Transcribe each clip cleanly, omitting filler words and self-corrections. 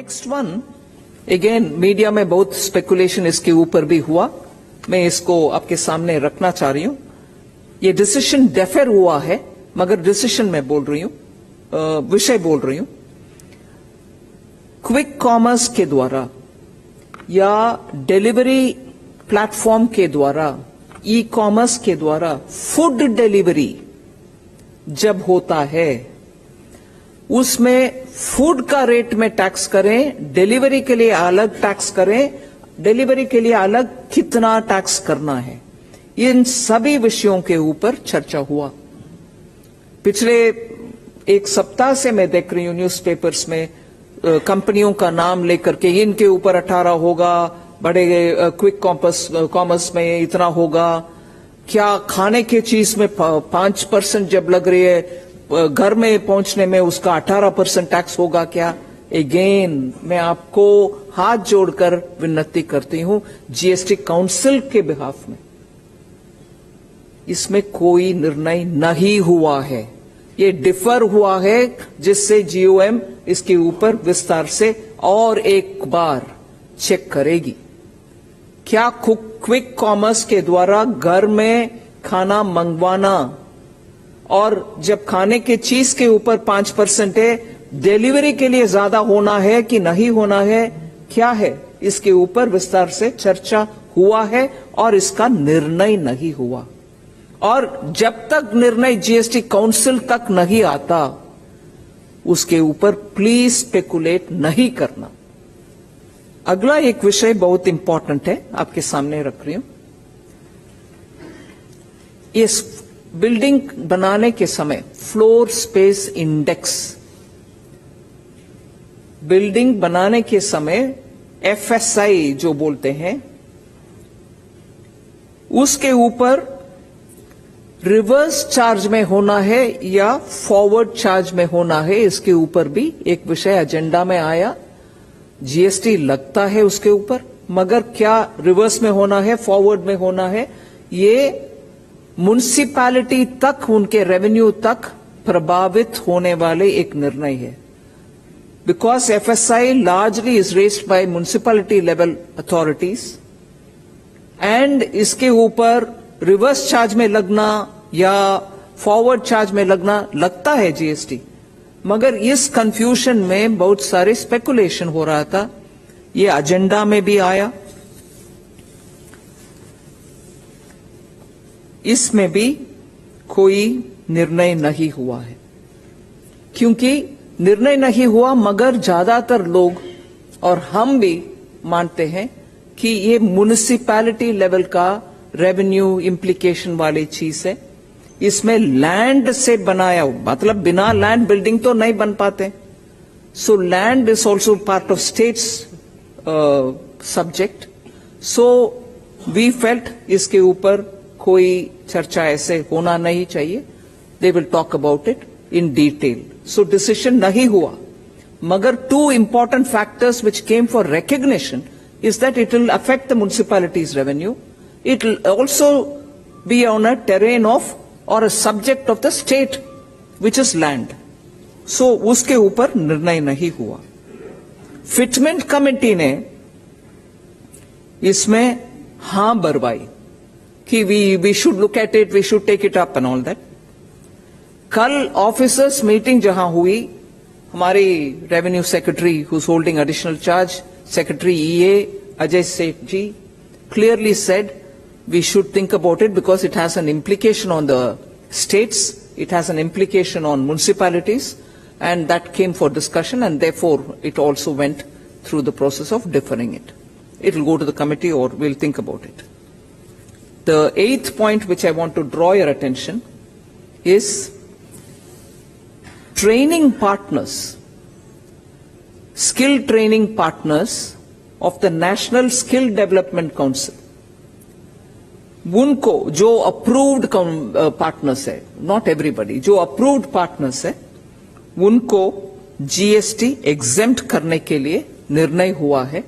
Next one, again media में बहुत speculation इसके ऊपर भी हुआ, मैं इसको आपके सामने रखना चाह रही हूं। ये डिसीजन डेफर हुआ है, मगर डिसीजन मैं बोल रही हूं, विषय बोल रही हूं। क्विक कॉमर्स के द्वारा या डिलीवरी प्लेटफॉर्म के द्वारा, ई कॉमर्स के द्वारा फूड डिलीवरी जब होता है, उसमें फूड का रेट में टैक्स करें, डिलीवरी के लिए अलग टैक्स करें, डिलीवरी के लिए अलग कितना टैक्स करना है, इन सभी विषयों के ऊपर चर्चा हुआ। पिछले एक सप्ताह से मैं देख रही हूं न्यूज़पेपर्स में कंपनियों का नाम लेकर के, इनके ऊपर 18 होगा, बड़े क्विक कॉमर्स में इतना होगा, क्या खाने की चीज में 5% जब लग रही है, घर में पहुंचने में उसका 18% टैक्स होगा क्या? अगेन मैं आपको हाथ जोड़कर विनती करती हूं जीएसटी काउंसिल के बिहाफ में, इसमें कोई निर्णय नहीं हुआ है, ये डिफर हुआ है, जिससे जीओएम इसके ऊपर विस्तार से और एक बार चेक करेगी। क्या क्विक कॉमर्स के द्वारा घर में खाना मंगवाना, और जब खाने के चीज के ऊपर 5% है, डिलीवरी के लिए ज्यादा होना है कि नहीं होना है, क्या है, इसके ऊपर विस्तार से चर्चा हुआ है और इसका निर्णय नहीं हुआ। और जब तक निर्णय जीएसटी काउंसिल तक नहीं आता, उसके ऊपर प्लीज स्पेकुलेट नहीं करना। अगला एक विषय बहुत इंपॉर्टेंट है, आपके सामने रख रही हूं। इस बिल्डिंग बनाने के समय फ्लोर स्पेस इंडेक्स, बिल्डिंग बनाने के समय एफएसआई जो बोलते हैं, उसके ऊपर रिवर्स चार्ज में होना है या फॉरवर्ड चार्ज में होना है, इसके ऊपर भी एक विषय एजेंडा में आया। जीएसटी लगता है उसके ऊपर, मगर क्या रिवर्स में होना है, फॉरवर्ड में होना है, ये म्युनिसिपैलिटी तक, उनके रेवेन्यू तक प्रभावित होने वाले एक निर्णय है। Because FSI largely is raised bye municipality level authorities, and इसके ऊपर रिवर्स चार्ज में लगना या फॉरवर्ड चार्ज में लगता है जीएसटी, मगर इस कंफ्यूजन में बहुत सारे स्पेकुलेशन हो रहा था, ये एजेंडा में भी आया। इसमें भी कोई निर्णय नहीं हुआ है, क्योंकि निर्णय नहीं हुआ, मगर ज्यादातर लोग और हम भी मानते हैं कि ये म्युनिसिपैलिटी लेवल का रेवेन्यू इंप्लीकेशन वाली चीज है। इसमें लैंड से बनाया, मतलब बिना लैंड बिल्डिंग तो नहीं बन पाते, so land is also part of states subject. So we felt इसके ऊपर कोई चर्चा ऐसे होना नहीं चाहिए, they will talk about it in detail. So decision नहीं हुआ, मगर two important factors which came for recognition is that it will affect the municipalities revenue, it will also be on a terrain of or a subject of the state which is land. So उसके ऊपर निर्णय नहीं हुआ। Fitment committee ने इसमें हां बरवाई कि we should look at it, we should take it up and all that. कल ऑफिसर्स मीटिंग जहां हुई, हमारी revenue secretary who's holding additional charge, secretary EA Ajay Seth ji clearly said we should think about it because it has an implication on the states, it has an implication on municipalities, and that came for discussion, and therefore it also went through the process of deferring it. It will go to the committee or we'll think about it. The eighth point which I want to draw your attention is training partners, skill training partners of the National Skill Development Council. उनको जो approved partners है, not everybody, जो approved partners है, उनको GST exempt करने के लिए निर्णय हुआ है,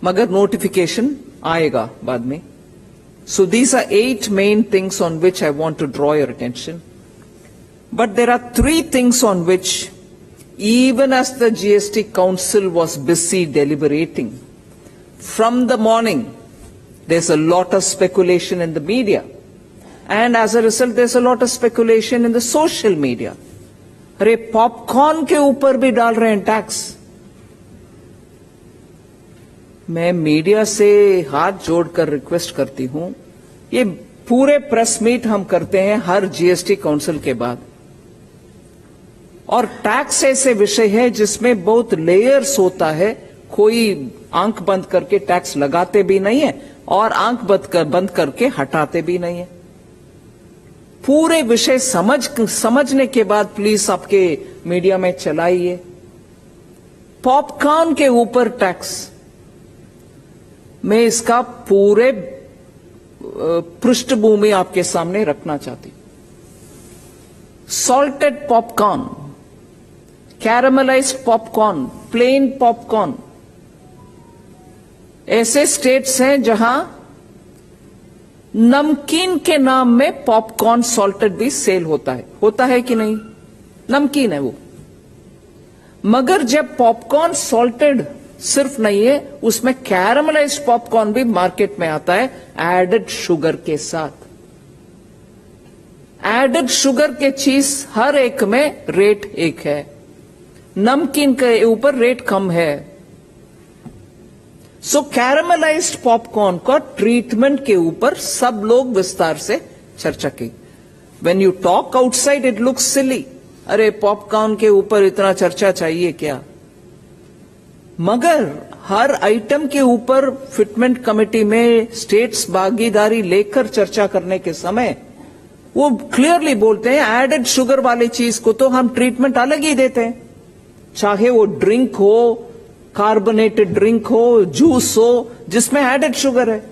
मगर नोटिफिकेशन आएगा बाद में। So these are 8 main things on which I want to draw your attention, but there are 3 things on which even as the GST Council was busy deliberating. From the morning, there's a lot of speculation in the media. And as a result, there's a lot of speculation in the social media. अरे popcorn के ऊपर भी डाल रहे हैं tax. मैं media से हाथ जोड़कर रिक्वेस्ट करती हूं, ये पूरे प्रेस मीट हम करते हैं हर जीएसटी काउंसिल के बाद, और टैक्स ऐसे विषय है जिसमें बहुत लेयर्स होता है। कोई आंख बंद करके टैक्स लगाते भी नहीं है और आंख बंद करके हटाते भी नहीं है। पूरे विषय समझने के बाद प्लीज आपके मीडिया में चलाइए। पॉपकॉर्न के ऊपर टैक्स, मैं इसका पूरे पृष्ठभूमि आपके सामने रखना चाहती हूं। Salted popcorn, caramelised popcorn, plain popcorn, ऐसे स्टेट्स हैं जहां नमकीन के नाम में पॉपकॉर्न सॉल्टेड भी सेल होता है कि नहीं? नमकीन है वो, मगर जब पॉपकॉर्न सॉल्टेड सिर्फ नहीं है, उसमें कैरामलाइज्ड पॉपकॉर्न भी मार्केट में आता है एडेड शुगर के साथ। एडेड शुगर के चीज हर एक में रेट एक है, नमकीन के ऊपर रेट कम है। सो कैरामलाइज्ड पॉपकॉर्न का ट्रीटमेंट के ऊपर सब लोग विस्तार से चर्चा की। When you talk outside it looks silly, अरे पॉपकॉर्न के ऊपर इतना चर्चा चाहिए क्या? मगर हर आइटम के ऊपर फिटमेंट कमेटी में स्टेट्स भागीदारी लेकर चर्चा करने के समय वो क्लियरली बोलते हैं एडेड शुगर वाली चीज को तो हम ट्रीटमेंट अलग ही देते हैं, चाहे वो ड्रिंक हो, कार्बोनेटेड ड्रिंक हो, जूस हो, जिसमें एडेड शुगर है।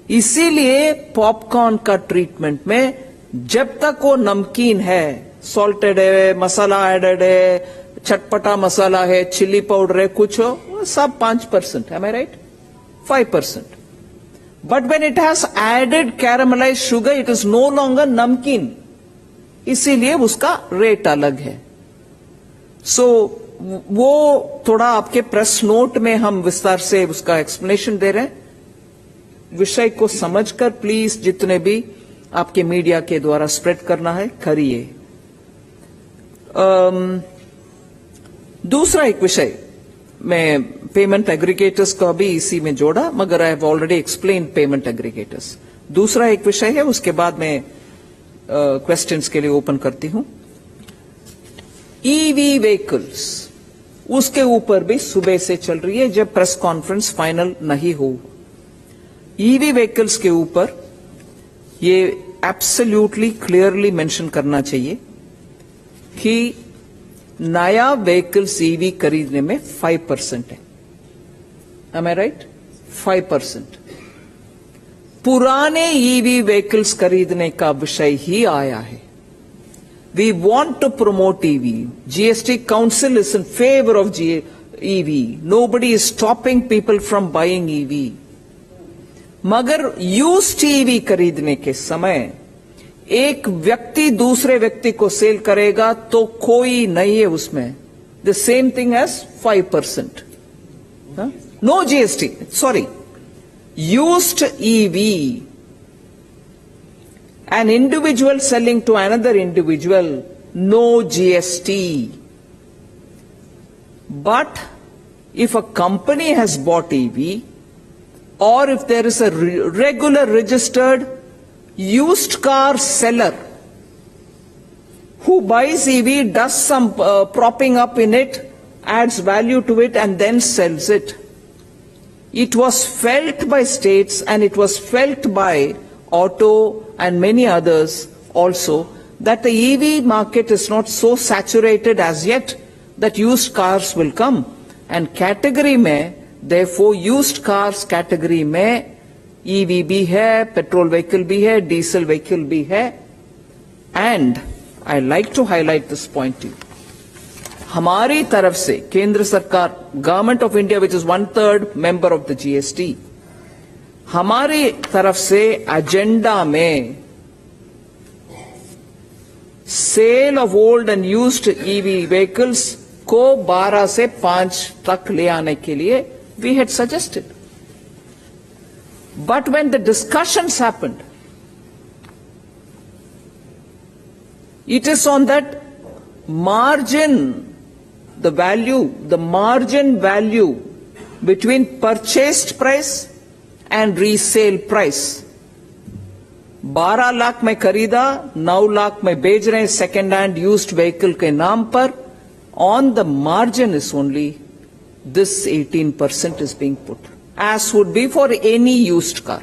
इसीलिए पॉपकॉर्न का ट्रीटमेंट में जब तक वो नमकीन है, सॉल्टेड है, मसाला एडेड है, चटपटा मसाला है, चिली पाउडर है, कुछ हो, सब 5%, am I right? 5%. But when it has added caramelized sugar, it is no longer नमकीन, इसीलिए उसका रेट अलग है। सो वो थोड़ा आपके प्रेस नोट में हम विस्तार से उसका एक्सप्लेनेशन दे रहे हैं। विषय को समझकर प्लीज जितने भी आपके मीडिया के द्वारा स्प्रेड करना है करिए। दूसरा एक विषय मैं पेमेंट एग्रीगेटर्स का भी इसी में जोड़ा, मगर I have already explain payment aggregators. दूसरा एक विषय है, उसके बाद मैं क्वेश्चंस के लिए ओपन करती हूं। ईवी व्हीकल्स, उसके ऊपर भी सुबह से चल रही है जब प्रेस कॉन्फ्रेंस फाइनल नहीं हो। ईवी व्हीकल्स के ऊपर ये एब्सोल्युटली क्लियरली मेंशन करना चाहिए कि नया व्हीकल्स ईवी खरीदने में 5% है। Am I right? 5%। पुराने ईवी व्हीकल्स खरीदने का विषय ही आया है। We want to promote EV. GST Council is in favor of EV. Nobody is stopping people from buying EV. मगर used EV खरीदने के समय एक व्यक्ति दूसरे व्यक्ति को सेल करेगा तो कोई नहीं है उसमें। The same thing as 5%. No GST. Sorry. Used EV. An individual selling to another individual, no GST. But if a company has bought EV, or if there is a regular registered used car seller who buys EV, does some propping up in it, adds value to it and then sells it. It was felt by states and it was felt by auto and many others also that the EV market is not so saturated as yet that used cars will come. And category में, therefore used cars category में EV भी है, petrol vehicle भी है, diesel vehicle भी है. And I like to highlight this point to you. हमारी तरफ से केंद्र सरकार, government of India which is 1/3 member of the GST, हमारी तरफ से एजेंडा में sale of old and used EV vehicles को 12 से 5 तक ले आने के लिए we had suggested. But when the discussions happened, it is on that margin, the margin value between purchased price and resale price. 12 lakh में खरीदा, 9 लाख में बेच रहे हैं सेकेंड हैंड यूज्ड व्हीकल के नाम पर. On the margin is only this 18% is being put, as would be for any used car.